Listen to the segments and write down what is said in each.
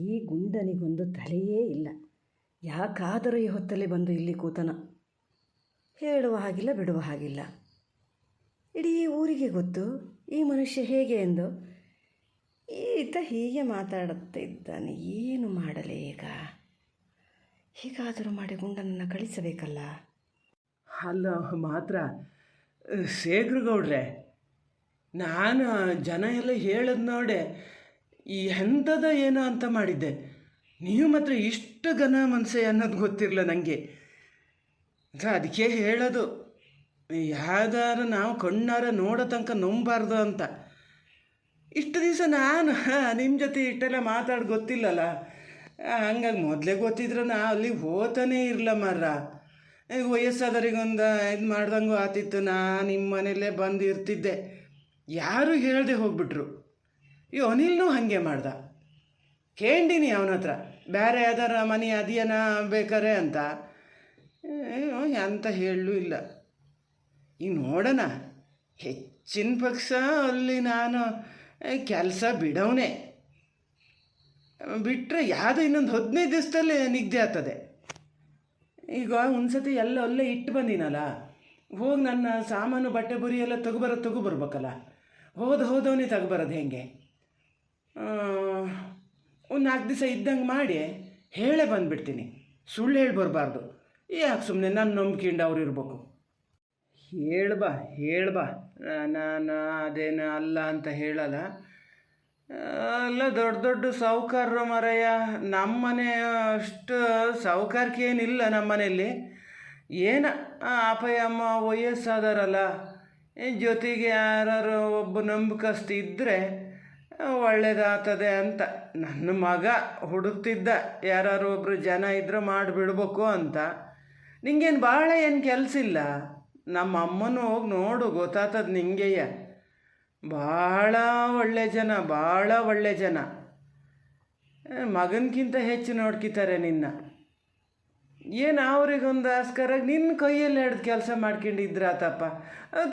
ಈ ಗುಂಡನಿಗೊಂದು ತಲೆಯೇ ಇಲ್ಲ. ಯಾಕಾದರೂ ಈ ಹೊತ್ತಲ್ಲಿ ಬಂದು ಇಲ್ಲಿ ಕೂತನ. ಹೇಳುವ ಹಾಗಿಲ್ಲ, ಬಿಡುವ ಹಾಗಿಲ್ಲ. ಇಡೀ ಊರಿಗೆ ಗೊತ್ತು ಈ ಮನುಷ್ಯ ಹೇಗೆ ಎಂದು. ಈತ ಹೀಗೆ ಮಾತಾಡುತ್ತಾ ಇದ್ದಾನೆ. ಏನು ಮಾಡಲೇ ಈಗ? ಹೀಗಾದರೂ ಮಾಡಿ ಗುಂಡನನ್ನು ಕಳಿಸಬೇಕಲ್ಲ. ಅಲ್ಲ ಮಾತ್ರ ಶೇಖರಗೌಡ್ರೆ, ನಾನು ಜನ ಎಲ್ಲ ಹೇಳೋದು ನೋಡೆ ಈ ಎಂಥದ ಏನೋ ಅಂತ ಮಾಡಿದ್ದೆ. ನೀವು ಮಾತ್ರ ಇಷ್ಟು ಘನ ಮನಸ್ಸೆ ಅನ್ನೋದು ಗೊತ್ತಿರಲಿಲ್ಲ ನನಗೆ. ಅದಕ್ಕೆ ಹೇಳೋದು, ಯಾವ್ದಾರು ನಾವು ಕಣ್ಣಾರ ನೋಡೋ ತನಕ ನಂಬಾರ್ದು ಅಂತ. ಇಷ್ಟು ದಿವಸ ನಾನು ನಿಮ್ಮ ಜೊತೆ ಇಷ್ಟೆಲ್ಲ ಮಾತಾಡಿ ಗೊತ್ತಿಲ್ಲಲ್ಲ. ಹಂಗಾಗಿ ಮೊದಲೇ ಗೊತ್ತಿದ್ರೆ ನಾ ಅಲ್ಲಿಗೆ ಹೋತಾನೇ ಇರಲ್ಲ ಮರ. ಈಗ ವಯಸ್ಸಾದವರಿಗೊಂದು ಇದು ಮಾಡ್ದಂಗೂ ಆತಿತ್ತು. ನಾ ನಿಮ್ಮ ಮನೆಯಲ್ಲೇ ಬಂದು ಇರ್ತಿದ್ದೆ. ಯಾರೂ ಹೇಳದೆ ಹೋಗ್ಬಿಟ್ರು. ಈ ಅನಿಲ್ನೂ ಹಾಗೆ ಮಾಡ್ದ. ಕೇಂಡಿನಿ ಅವನ ಹತ್ರ, ಬೇರೆ ಯಾವ್ದಾರ ಮನೆ ಅದೇನ ಬೇಕಾರೆ ಅಂತ. ಅಂತ ಹೇಳಲೂ ಇಲ್ಲ. ಈಗ ನೋಡೋಣ, ಹೆಚ್ಚಿನ ಪಕ್ಷ ಅಲ್ಲಿ ನಾನು ಕೆಲಸ ಬಿಡವನೇ. ಬಿಟ್ಟರೆ ಯಾವುದೋ ಇನ್ನೊಂದು 15 ದಿವಸದಲ್ಲಿ ನಿಗದಿ ಆಗ್ತದೆ. ಈಗ ಒಂದ್ಸತಿ ಎಲ್ಲ ಅಲ್ಲೇ ಇಟ್ಟು ಬಂದಿನಲ್ಲ, ಹೋಗಿ ನನ್ನ ಸಾಮಾನು ಬಟ್ಟೆ ಬುರಿ ಎಲ್ಲ ತಗೊಬರ್ಬೇಕಲ್ಲ. ಹೋದವನೇ ತಗೊಬರೋದು ಹೆಂಗೆ? ಒಂದು 4 ದಿವಸ ಇದ್ದಂಗೆ ಮಾಡಿ ಹೇಳೇ ಬಂದುಬಿಡ್ತೀನಿ. ಸುಳ್ಳು ಹೇಳಿ ಬರಬಾರ್ದು. ಯಾಕೆ ಸುಮ್ಮನೆ ನನ್ನ ನಂಬಿಕೆಂಡು ಅವ್ರು ಇರಬೇಕು. ಹೇಳ್ಬಾ ನಾನು ಅದೇನು ಅಲ್ಲ ಅಂತ ಹೇಳಲ್ಲ. ಎಲ್ಲ ದೊಡ್ಡ ದೊಡ್ಡ ಸಾಹುಕಾರರು ಮರಯ್ಯ. ನಮ್ಮ ಮನೆ ಅಷ್ಟು ಸಾಹುಕಾರಿಕೆ ಏನಿಲ್ಲ ನಮ್ಮ ಮನೆಯಲ್ಲಿ. ಏನು ಅಪ್ಪಯ್ಯಮ್ಮ ವಯಸ್ಸಾದಾರಲ್ಲ, ಜೊತೆಗೆ ಯಾರು ಒಬ್ಬ ನಂಬಿಕಸ್ತ ಇದ್ದರೆ ಒಳ್ಳೇದಾಗ್ತದೆ ಅಂತ. ನನ್ನ ಮಗ ಹುಡುಕ್ತಿದ್ದ, ಯಾರು ಒಬ್ಬರು ಜನ ಇದ್ರೆ ಮಾಡಿಬಿಡ್ಬೇಕು ಅಂತ. ನಿಂಗೇನು ಭಾಳ ಏನು ಕೆಲಸ ಇಲ್ಲ. ನಮ್ಮ ಅಮ್ಮನೂ ಹೋಗಿ ನೋಡು, ಗೊತ್ತಾಗ್ತದೆ ನಿಂಗೆಯ. ಭಾಳ ಒಳ್ಳೆ ಜನ. ಮಗನಕ್ಕಿಂತ ಹೆಚ್ಚು ನೋಡ್ಕಿತಾರೆ ನಿನ್ನ. ಏನು ಅವ್ರಿಗೊಂದು ಆಸ್ಕರಾಗಿ ನಿನ್ನ ಕೈಯಲ್ಲಿ ಹಿಡ್ದು ಕೆಲಸ ಮಾಡ್ಕೊಂಡಿದ್ರಾತಪ್ಪ.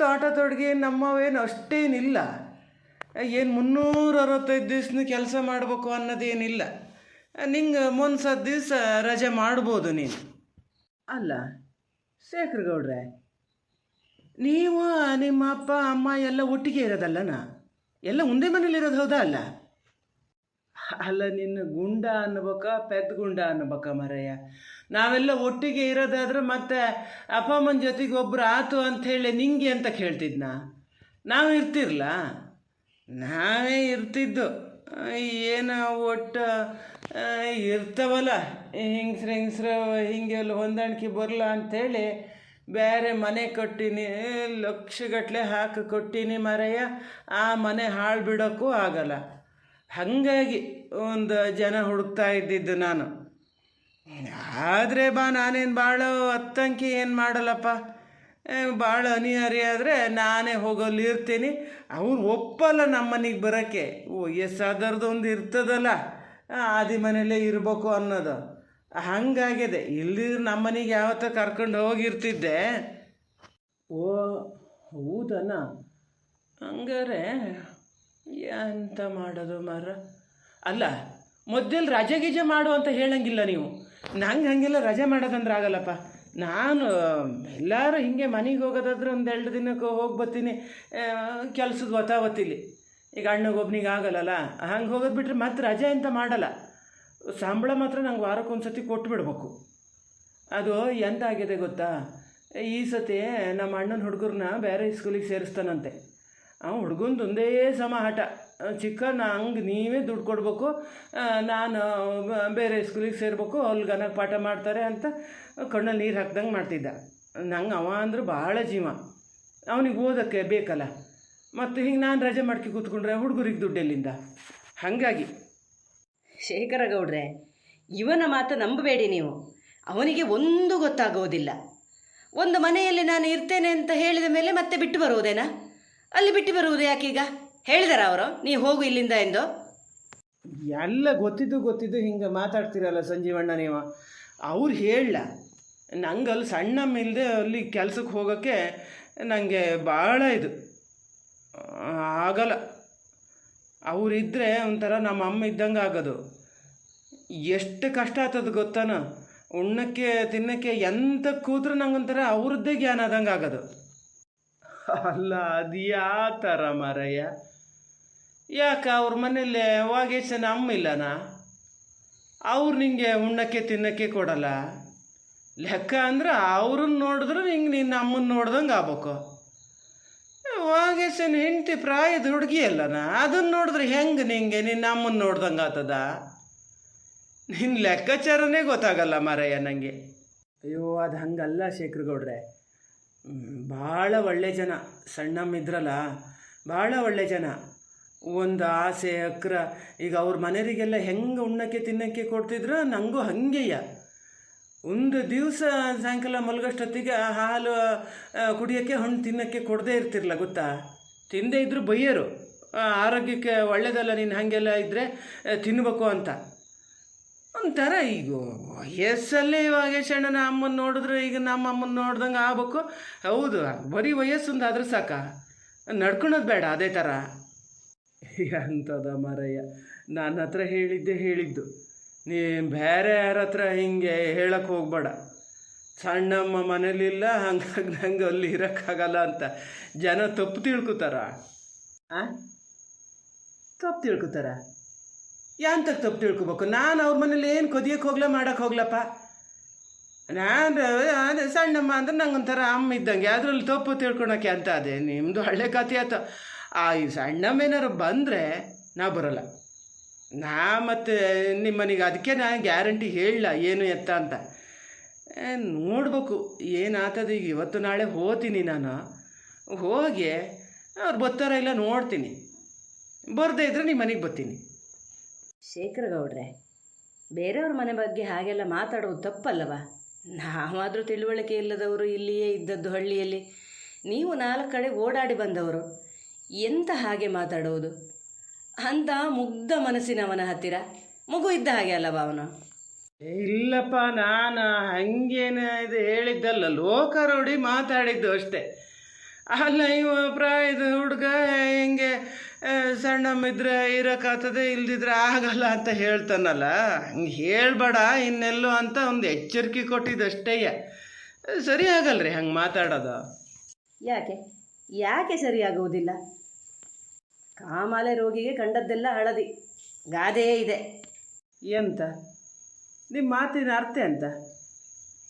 ತೋಟ ತೊಡ್ಗೆ ನಮ್ಮವೇನು ಅಷ್ಟೇನಿಲ್ಲ. ಏನು 365 ದಿವ್ಸನೂ ಕೆಲಸ ಮಾಡಬೇಕು ಅನ್ನೋದೇನಿಲ್ಲ. ನಿಂಗೆ ಮುಂದ್ಸತ್ತು ದಿವಸ ರಜೆ ಮಾಡ್ಬೋದು ನೀನು. ಅಲ್ಲ ಶೇಖರಗೌಡ್ರೆ, ನೀವು ನಿಮ್ಮ ಅಪ್ಪ ಅಮ್ಮ ಎಲ್ಲ ಒಟ್ಟಿಗೆ ಇರೋದಲ್ಲನಾ? ಎಲ್ಲ ಒಂದೇ ಮನೇಲಿರೋದು ಹೌದಾ? ಅಲ್ಲ ನಿನ್ನ ಗುಂಡ ಅನ್ನಬೇಕಾ ಪೆದ್ದ ಗುಂಡ ಅನ್ನಬೇಕಾ ಮರಯ್ಯ? ನಾವೆಲ್ಲ ಒಟ್ಟಿಗೆ ಇರೋದಾದ್ರೆ ಮತ್ತೆ ಅಪ್ಪ ಅಮ್ಮನ ಜೊತೆಗೆ ಒಬ್ಬರು ಆತು ಅಂಥೇಳಿ ನಿಂಗೆ ಅಂತ ಕೇಳ್ತಿದ್ನ? ನಾವು ಇರ್ತಿರಲ್ಲ, ನಾವೇ ಇರ್ತಿದ್ದು. ಏನು ಒಟ್ಟು ಇರ್ತಾವಲ್ಲ ಹೆಂಗಸ್ರು ಹಿಂಗೆಲ್ಲ ಹೊಂದಾಣಿಕೆ ಬರಲ್ಲ ಅಂಥೇಳಿ ಬೇರೆ ಮನೆ ಕೊಟ್ಟಿನಿ, ಲಕ್ಷಗಟ್ಟಲೆ ಹಾಕಿ ಕೊಟ್ಟಿನಿ ಮರಯ್ಯ. ಆ ಮನೆ ಹಾಳು ಬಿಡೋಕ್ಕೂ ಆಗಲ್ಲ. ಹಾಗಾಗಿ ಒಂದು ಜನ ಹುಡುಕ್ತಾ ಇದ್ದಿದ್ದು ನಾನು. ಆದರೆ ನಾನೇನು ಭಾಳ ಹತ್ತಂಕಿ ಏನು ಮಾಡಲ್ಲಪ್ಪ. ಭಾಳ ಅನಿವಾರ್ಯ ಆದರೆ ನಾನೇ ಹೋಗೋಲ್ಲಿ ಇರ್ತೀನಿ. ಅವ್ರು ಒಪ್ಪಲ್ಲ ನಮ್ಮ ಮನೆಗೆ ಬರೋಕ್ಕೆ. ವಯಸ್ಸಾದವ್ರದ್ದು ಒಂದು ಇರ್ತದಲ್ಲ, ಆದಿ ಮನೆಯಲ್ಲೇ ಇರಬೇಕು ಅನ್ನೋದು. ಹಂಗಾಗಿದೆ. ಇಲ್ಲಿ ನಮ್ಮ ಮನೆಗೆ ಯಾವತ್ತ ಕರ್ಕೊಂಡು ಹೋಗಿರ್ತಿದ್ದೆ. ಓ ಹೌದನ? ಹಂಗಾರೆ ಎಂತ ಮಾಡೋದು ಮರ? ಅಲ್ಲ ಮೊದಲು ರಜೆ ಗಿಜೆ ಮಾಡು ಅಂತ ಹೇಳಂಗಿಲ್ಲ ನೀವು. ನಂಗೆ ಹಾಗೆಲ್ಲ ರಜೆ ಮಾಡೋದಂದ್ರೆ ಆಗಲ್ಲಪ್ಪ. ನಾನು ಎಲ್ಲರೂ ಹಿಂಗೆ ಮನೆಗೆ ಹೋಗೋದಾದ್ರೆ 1-2 ದಿನಕ್ಕೆ ಹೋಗಿ ಬರ್ತೀನಿ. ಕೆಲಸದ ಹೊತ್ತಿಲಿ ಈಗ ಅಣ್ಣಗೊಬ್ಬನಿಗೆ ಆಗಲ್ಲಲ್ಲ. ಹಂಗೆ ಹೋಗೋದು ಬಿಟ್ಟರೆ ಮತ್ತೆ ರಜೆ ಅಂತ ಮಾಡಲ್ಲ. ಸಂಬಳ ಮಾತ್ರ ನಂಗೆ ವಾರಕ್ಕೊಂದು ಸತಿ ಕೊಟ್ಬಿಡ್ಬೇಕು. ಅದು ಎಂತ ಆಗಿದೆ ಗೊತ್ತಾ? ಈ ಸತಿ ನಮ್ಮ ಅಣ್ಣನ ಹುಡುಗರನ್ನ ಬೇರೆ ಸ್ಕೂಲಿಗೆ ಸೇರಿಸ್ತಾನಂತೆ. ಹುಡುಗಂದು ಒಂದೇ ಸಮ ಹಠ. ಚಿಕ್ಕ ನಂಗೆ ನೀವೇ ದುಡ್ಡು ಕೊಡಬೇಕು, ನಾನು ಬೇರೆ ಸ್ಕೂಲಿಗೆ ಸೇರ್ಬೇಕು, ಅಲ್ಲಿ ಗನಕ್ಕೆ ಪಾಠ ಮಾಡ್ತಾರೆ ಅಂತ ಕಣ್ಣಲ್ಲಿ ನೀರು ಹಾಕ್ದಂಗೆ ಮಾಡ್ತಿದ್ದ. ನಂಗೆ ಅವ ಅಂದ್ರೆ ಭಾಳ ಜೀವ. ಅವನಿಗೆ ಓದೋಕ್ಕೆ ಬೇಕಲ್ಲ. ಮತ್ತು ಹಿಂಗೆ ನಾನು ರಜೆ ಮಾಡ್ಕೊ ಕೂತ್ಕೊಂಡ್ರೆ ಹುಡುಗರಿಗೆ ದುಡ್ಡೆಲ್ಲಿಂದ? ಹಾಗಾಗಿ ಶೇಖರಗೌಡ್ರೆ, ಇವನ ಮಾತು ನಂಬಬೇಡಿ ನೀವು. ಅವನಿಗೆ ಒಂದು ಗೊತ್ತಾಗೋದಿಲ್ಲ. ಒಂದು ಮನೆಯಲ್ಲಿ ನಾನು ಇರ್ತೇನೆ ಅಂತ ಹೇಳಿದ ಮೇಲೆ ಮತ್ತೆ ಬಿಟ್ಟು ಬರುವುದೇನಾ? ಅಲ್ಲಿ ಬಿಟ್ಟು ಬರುವುದು ಯಾಕೀಗ? ಹೇಳಿದಾರ ಅವರು ನೀ ಹೋಗು ಇಲ್ಲಿಂದ ಎಂದು? ಎಲ್ಲ ಗೊತ್ತಿದ್ದು ಹಿಂಗೆ ಮಾತಾಡ್ತೀರಲ್ಲ ಸಂಜೀವಣ್ಣ ನೀವು. ಅವ್ರು ಹೇಳಲ್ಲ. ನಂಗೆ ಅಲ್ಲಿ ಸಣ್ಣಮ್ಮ ಇಲ್ಲದೆ ಅಲ್ಲಿ ಕೆಲಸಕ್ಕೆ ಹೋಗೋಕ್ಕೆ ನನಗೆ ಭಾಳ ಇದು ಆಗಲ್ಲ. ಅವರಿದ್ದರೆ ಒಂಥರ ನಮ್ಮ ಅಮ್ಮ ಇದ್ದಂಗೆ ಆಗೋದು. ಎಷ್ಟು ಕಷ್ಟ ಆಗ್ತದೆ ಗೊತ್ತಾನ. ಉಣ್ಣಕ್ಕೆ ತಿನ್ನಕ್ಕೆ ಎಂತ ಕೂತ್ರು ನಂಗೊಂಥರ ಅವ್ರದ್ದೇ ಜ್ಞಾನ ಆದಂಗೆ ಆಗೋದು. ಅಲ್ಲ ಅದು ಯಾವ ಥರ ಮಾರಯ್ಯ? ಯಾಕೆ ಅವ್ರ ಮನೇಲಿ ವಾಗೇಶನ ಅಮ್ಮ ಇಲ್ಲನ? ಅವ್ರು ನಿಂಗೆ ಉಣ್ಣಕ್ಕೆ ತಿನ್ನಕ್ಕೆ ಕೊಡಲ್ಲ? ಲೆಕ್ಕ ಅಂದ್ರೆ ಅವ್ರನ್ನ ನೋಡಿದ್ರೆ ನಿಂಗೆ ನಿನ್ನ ಅಮ್ಮನ ನೋಡ್ದಂಗೆ ಆಗ್ಬೇಕು. ವಾಗೇಶನ ಹೆಂಡತಿ ಪ್ರಾಯದ ಹುಡುಗಿ ಅಲ್ಲನ, ಅದನ್ನು ನೋಡಿದ್ರೆ ಹೆಂಗೆ ನಿಂಗೆ ನಿನ್ನ ಅಮ್ಮನ ನೋಡ್ದಂಗೆ ಆಗ್ತದ? ನಿನ್ನ ಲೆಕ್ಕಾಚಾರನೇ ಗೊತ್ತಾಗಲ್ಲ ಮಾರಯ್ಯ ನನಗೆ. ಅಯ್ಯೋ ಅದು ಹಂಗಲ್ಲ ಶೇಖರಗೌಡ್ರೆ. ಭಾಳ ಒಳ್ಳೆ ಜನ. ಸಣ್ಣಮ್ಮ ಇದ್ರಲ್ಲ, ಭಾಳ ಒಳ್ಳೆ ಜನ. ಒಂದು ಆಸೆ ಅಕ್ರ ಈಗ ಅವ್ರ ಮನೆಯವರಿಗೆಲ್ಲ ಹೆಂಗೆ ಉಣ್ಣಕ್ಕೆ ತಿನ್ನಕ್ಕೆ ಕೊಡ್ತಿದ್ರು ನನಗೂ ಹಾಗೆಯ. ಒಂದು ದಿವಸ ಸಾಯಂಕಾಲ ಮಲಗೋಷ್ಟೊತ್ತಿಗೆ ಹಾಲು ಕುಡಿಯೋಕ್ಕೆ ಹಣ್ಣು ತಿನ್ನೋಕ್ಕೆ ಕೊಡದೇ ಇರ್ತಿರಲ್ಲ ಗೊತ್ತಾ. ತಿಂದೇ ಇದ್ದರೂ ಬೈಯರು, ಆರೋಗ್ಯಕ್ಕೆ ಒಳ್ಳೆಯದಲ್ಲ ನೀನು ಹಾಗೆಲ್ಲ ಇದ್ದರೆ ತಿನ್ನಬೇಕು ಅಂತ. ಒಂಥರ ಈಗ ವಯಸ್ಸಲ್ಲೇ ಇವಾಗ ಶಣ್ಣನ ಅಮ್ಮನ ನೋಡಿದ್ರೆ ಈಗ ನಮ್ಮ ಅಮ್ಮನ ನೋಡ್ದಂಗೆ ಆಗ್ಬೇಕು. ಹೌದು, ಬರೀ ವಯಸ್ಸೊಂದು ಆದ್ರೆ ಸಾಕ, ನಡ್ಕೊಳೋದು ಬೇಡ ಅದೇ ಥರ. ಅಂಥದ ಮಾರಯ್ಯ, ನನ್ನ ಹತ್ರ ಹೇಳಿದ್ದು. ನೀ ಬೇರೆ ಯಾರ ಹತ್ರ ಹಿಂಗೆ ಹೇಳಕ್ಕೆ ಹೋಗ್ಬೇಡ. ಸಣ್ಣಮ್ಮ ಮನೇಲಿಲ್ಲ ಹಂಗಾಗಿ ನಂಗೆ ಅಲ್ಲಿ ಇರೋಕ್ಕಾಗಲ್ಲ ಅಂತ ಜನ ತಪ್ಪು ತಿಳ್ಕೊತಾರ. ತಪ್ಪು ತಿಳ್ಕೊತಾರ? ಯಾಂತಕ್ಕೆ ತಪ್ಪು ತಿಳ್ಕೊಬೇಕು? ನಾನು ಅವ್ರ ಮನೇಲಿ ಏನು ಕೊದಿಯಕ್ಕೆ ಹೋಗ್ಲ ಮಾಡೋಕ್ಕೆ ಹೋಗ್ಲಪ್ಪ. ನಾನು ಅದೇ ಸಣ್ಣಮ್ಮ ಅಂದ್ರೆ ನಂಗೊಂಥರ ಅಮ್ಮ ಇದ್ದಂಗೆ, ಅದರಲ್ಲಿ ತಪ್ಪು ತಿಳ್ಕೊಳಕ್ಕೆ ಅಂತ. ಅದೇ ನಿಮ್ಮದು ಹಳ್ಳೆ ಕಥೆ ಆಯ್ತು. ಈ ಸಣ್ಣಮ್ಮ ಏನಾರು ಬಂದರೆ ನಾ ಬರೋಲ್ಲ. ನಾ ಮತ್ತು ನಿಮ್ಮ ಮನೆಗೆ ಅದಕ್ಕೆ ನಾನು ಗ್ಯಾರಂಟಿ ಹೇಳಲ್ಲ ಏನು ಎತ್ತ ಅಂತ. ನೋಡ್ಬೇಕು ಏನಾಗ್ತದೆ. ಈಗ ಇವತ್ತು ನಾಳೆ ಹೋಗ್ತೀನಿ, ನಾನು ಹೋಗಿ ಅವ್ರು ಬರ್ತಾರ ಇಲ್ಲ ನೋಡ್ತೀನಿ. ಬರದೇ ಇದ್ರೆ ನಿಮ್ಮ ಮನೆಗೆ ಬರ್ತೀನಿ. ಶೇಖರಗೌಡ್ರೆ, ಬೇರೆಯವ್ರ ಮನೆ ಬಗ್ಗೆ ಹಾಗೆಲ್ಲ ಮಾತಾಡೋದು ತಪ್ಪಲ್ಲವ? ನಾವಾದರೂ ತಿಳುವಳಿಕೆ ಇಲ್ಲದವರು, ಇಲ್ಲಿಯೇ ಇದ್ದದ್ದು ಹಳ್ಳಿಯಲ್ಲಿ. ನೀವು 4 ಕಡೆ ಓಡಾಡಿ ಬಂದವರು, ಎಂತ ಹಾಗೆ ಮಾತಾಡೋದು? ಅಂಥ ಮುಗ್ಧ ಮನಸ್ಸಿನವನ ಹತ್ತಿರ ಮಗು ಇದ್ದ ಹಾಗೆ ಅಲ್ಲವ ಅವನು? ಇಲ್ಲಪ್ಪ, ನಾನು ಹಂಗೇನು ಇದು ಹೇಳಿದ್ದಲ್ಲ, ಲೋಕರೊಡಿ ಮಾತಾಡಿದ್ದು ಅಷ್ಟೇ. ಅಲ್ಲ, ಇವ ಪ್ರಾಯದ ಹುಡುಗ ಹೆಂಗೆ ಸಣ್ಣಮ್ಮಿದ್ರೆ ಇರೋಕ್ಕಾಗ್ತದೆ, ಇಲ್ದಿದ್ರೆ ಆಗಲ್ಲ ಅಂತ ಹೇಳ್ತಾನಲ್ಲ, ಹಂಗೆ ಹೇಳ್ಬೇಡ ಇನ್ನೆಲ್ಲೋ ಅಂತ ಒಂದು ಎಚ್ಚರಿಕೆ ಕೊಟ್ಟಿದ್ದಷ್ಟೇ. ಸರಿ ಆಗಲ್ರಿ ಹಂಗೆ ಮಾತಾಡೋದು. ಯಾಕೆ ಸರಿಯಾಗುವುದಿಲ್ಲ? ಕಾಮಾಲೆ ರೋಗಿಗೆ ಕಂಡದ್ದೆಲ್ಲ ಹಳದಿ ಗಾದೆಯೇ ಇದೆ. ಎಂತ ನಿಮ್ಮ ಮಾತಿನ ಅರ್ಥ ಅಂತ?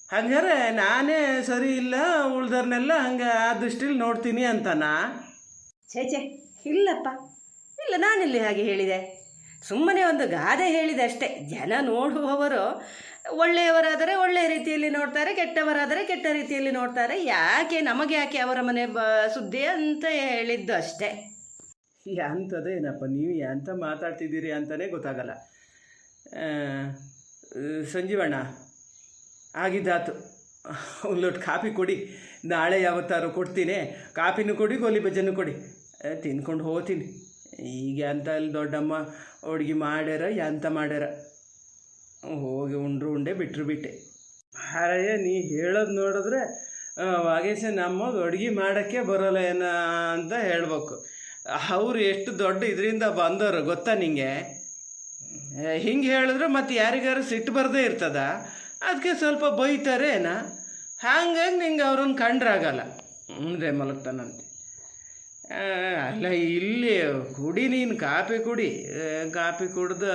ಹಂಗಾರೆ ನಾನೇ ಸರಿ ಇಲ್ಲ, ಉಳ್ದರ್ನೆಲ್ಲ ಹಂಗೆ ಆ ದೃಷ್ಟಿಲಿ ನೋಡ್ತೀನಿ ಅಂತನಾ? ಛೇ ಇಲ್ಲಪ್ಪ, ಇಲ್ಲ, ನಾನೆಲ್ಲಿ ಹಾಗೆ ಹೇಳಿದೆ. ಸುಮ್ಮನೆ ಒಂದು ಗಾದೆ ಹೇಳಿದೆ ಅಷ್ಟೇ. ಜನ ನೋಡುವವರು ಒಳ್ಳೆಯವರಾದರೆ ಒಳ್ಳೆಯ ರೀತಿಯಲ್ಲಿ ನೋಡ್ತಾರೆ, ಕೆಟ್ಟವರಾದರೆ ಕೆಟ್ಟ ರೀತಿಯಲ್ಲಿ ನೋಡ್ತಾರೆ. ನಮಗೆ ಯಾಕೆ ಅವರ ಮನೆ ಸುದ್ದಿ ಅಂತ ಹೇಳಿದ್ದು ಅಷ್ಟೇ. ಅಂಥದ್ದೇನಪ್ಪ, ನೀವು ಎಂತ ಮಾತಾಡ್ತಿದ್ದೀರಿ ಅಂತಲೇ ಗೊತ್ತಾಗಲ್ಲ. ಸಂಜೀವಣ್ಣ, ಆಗಿದ್ದಾತು, ಒಂದು ಲೋಟ ಕಾಫಿ ಕೊಡಿ. ನಾಳೆ ಯಾವತ್ತಾರು ಕೊಡ್ತೀನಿ. ಕಾಫಿನೂ ಕೊಡಿ, ಗೋಲಿ ಬಜ್ಜನೂ ಕೊಡಿ, ತಿನ್ಕೊಂಡು ಹೋಗ್ತೀನಿ. ಈಗ ಅಂತ ಅಲ್ಲಿ ದೊಡ್ಡಮ್ಮ ಅಡುಗೆ ಮಾಡ್ಯಾರ, ಎಂತ ಮಾಡ್ಯಾರ, ಹೋಗಿ ಉಂಡೆ ಬಿಟ್ಟೆ. ಹಾರಯ್ಯ, ನೀ ಹೇಳೋದು ನೋಡಿದ್ರೆ ವಾಗೇಶ ನಮ್ಮ ಅಡುಗೆ ಮಾಡೋಕ್ಕೆ ಬರೋಲ್ಲ ಏನೋ ಅಂತ ಹೇಳ್ಬೇಕು. ಅವರು ಎಷ್ಟು ದೊಡ್ಡ ಇದರಿಂದ ಬಂದವರು ಗೊತ್ತಾ ನಿಂಗೆ? ಹಿಂಗೆ ಹೇಳಿದ್ರೆ ಮತ್ತು ಯಾರಿಗಾರು ಸಿಟ್ಟು ಬರದೇ ಇರ್ತದ, ಅದಕ್ಕೆ ಸ್ವಲ್ಪ ಬೈತಾರೆ ಏನೋ. ಹಾಗಾಗಿ ನಿಂಗೆ ಅವ್ರನ್ನ ಕಂಡ್ರಾಗಲ್ಲ, ಮುಂದೆ ಮಲಗ್ತಾನಂತೆ. ಅಲ್ಲ, ಇಲ್ಲಿ ಕುಡಿ, ನೀನು ಕಾಫಿ ಕುಡಿ. ಕಾಫಿ ಕುಡ್ದು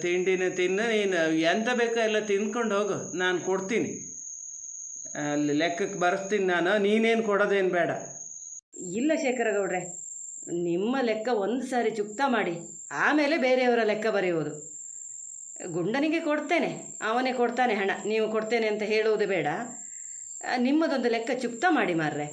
ತಿಂಡಿನ ತಿನ್ನು. ನೀನು ಎಂತ ಬೇಕೋ ಎಲ್ಲ ತಿಂದ್ಕೊಂಡು ಹೋಗು, ನಾನು ಕೊಡ್ತೀನಿ. ಅಲ್ಲಿ ಲೆಕ್ಕಕ್ಕೆ ಬರೆಸ್ತೀನಿ ನಾನು, ನೀನೇನು ಕೊಡೋದೇನು ಬೇಡ. ಇಲ್ಲ ಶೇಖರಗೌಡ್ರೆ, ನಿಮ್ಮ ಲೆಕ್ಕ ಒಂದು ಸಾರಿ ಚುಕ್ತ ಮಾಡಿ ಆಮೇಲೆ ಬೇರೆಯವರ ಲೆಕ್ಕ ಬರೆಯುವುದು. ಗುಂಡನಿಗೆ ಕೊಡ್ತೇನೆ, ಅವನೇ ಕೊಡ್ತಾನೆ ಹಣ, ನೀವು ಕೊಡ್ತೇನೆ ಅಂತ ಹೇಳುವುದು ಬೇಡ. ನಿಮ್ಮದೊಂದು ಲೆಕ್ಕ ಚುಕ್ತ ಮಾಡಿ ಮಾರ್ರೆ.